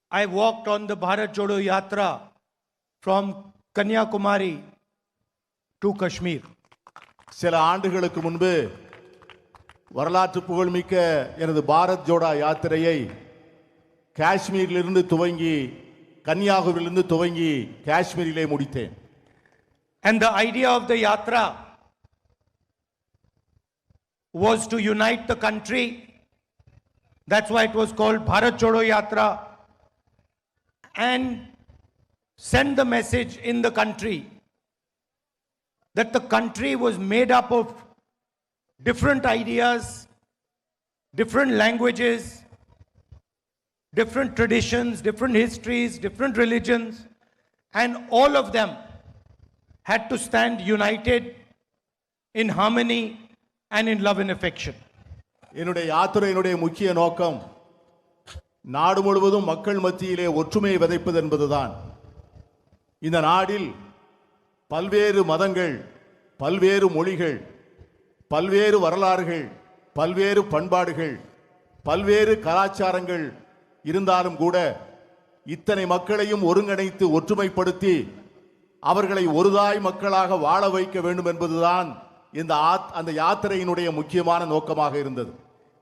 I walked on the Bharat Jodo Yatra from Kanyakumari to Kashmir. சில ஆண்டுகளுக்கு முன்பு வரலாற்று புகழ்மிக்க எனது பாரத் ஜோடா யாத்திரையை காஷ்மீரிலிருந்து துவங்கி கன்னியாகுமரியிலிருந்து துவங்கி காஷ்மீரிலே முடித்தேன். And the idea of the yatra was to unite the country. That's why it was called Bharat Jodo Yatra, and send the message in the country that the country was made up of different ideas, different languages, different traditions, different histories, different religions, and all of them had to stand united in harmony and in love and affection. என்னுடைய யாத்திரையினுடைய முக்கிய நோக்கம் நாடு முழுவதும் மக்கள் மத்தியிலே ஒற்றுமையை விதைப்பது என்பதுதான். இந்த நாடில் பல்வேறு மதங்கள், பல்வேறு மொழிகள், பல்வேறு வரலாறுகள், பல்வேறு பண்பாடுகள், பல்வேறு கலாச்சாரங்கள் இருந்தாலும் கூட இத்தனை மக்களையும் ஒருங்கிணைத்து ஒற்றுமைப்படுத்தி அவர்களை ஒருதாய் மக்களாக வாழ வைக்க வேண்டும் என்பதுதான் அந்த யாத்திரையினுடைய முக்கியமான நோக்கமாக இருந்தது.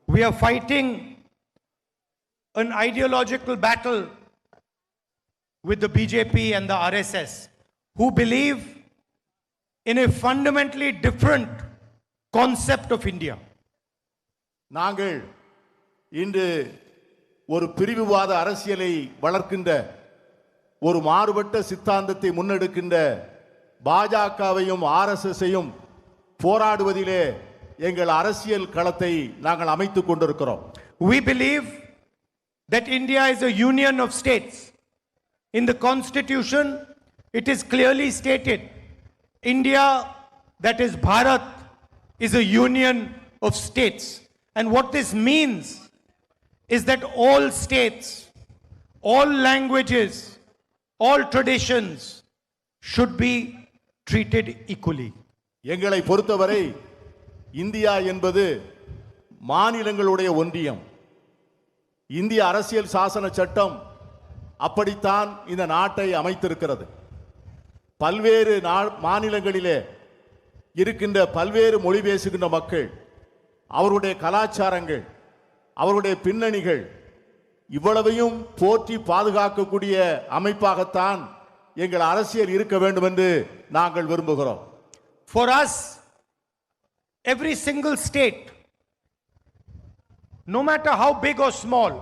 We are fighting an ideological battle with the BJP and the RSS, who believe in a fundamentally different concept of India. நாங்கள் இன்று ஒரு பிரிவுவாத அரசியலை வளர்க்கின்ற ஒரு மாறுபட்ட சித்தாந்தத்தை முன்னெடுக்கின்ற பாஜகவையும் ஆர்எஸ்எஸ்ஸையும் போராடுவதிலே எங்கள் அரசியல் களத்தை நாங்கள் அமைத்துக் கொண்டிருக்கிறோம். We believe that India is a union of states. In the constitution, it is clearly stated, India, that is Bharat, is a union of states. And what this means is that all states, all languages, all traditions should be treated equally. எங்களை பொறுத்தவரை India என்பது மாநிலங்களுடைய ஒன்றியம். இந்திய அரசியல் சாசன சட்டம் அப்படித்தான் இந்த நாட்டை அமைத்திருக்கிறது. பல்வேறு மாநிலங்களிலே இருக்கின்ற பல்வேறு மொழி பேசுகின்ற மக்கள், அவருடைய கலாச்சாரங்கள், அவருடைய பின்னணிகள் இவ்வளவையும் போற்றி பாதுகாக்கக்கூடிய அமைப்பாகத்தான் எங்கள் அரசியல் இருக்க வேண்டும் என்று நாங்கள் விரும்புகிறோம். For us, every single state, no matter how big or small,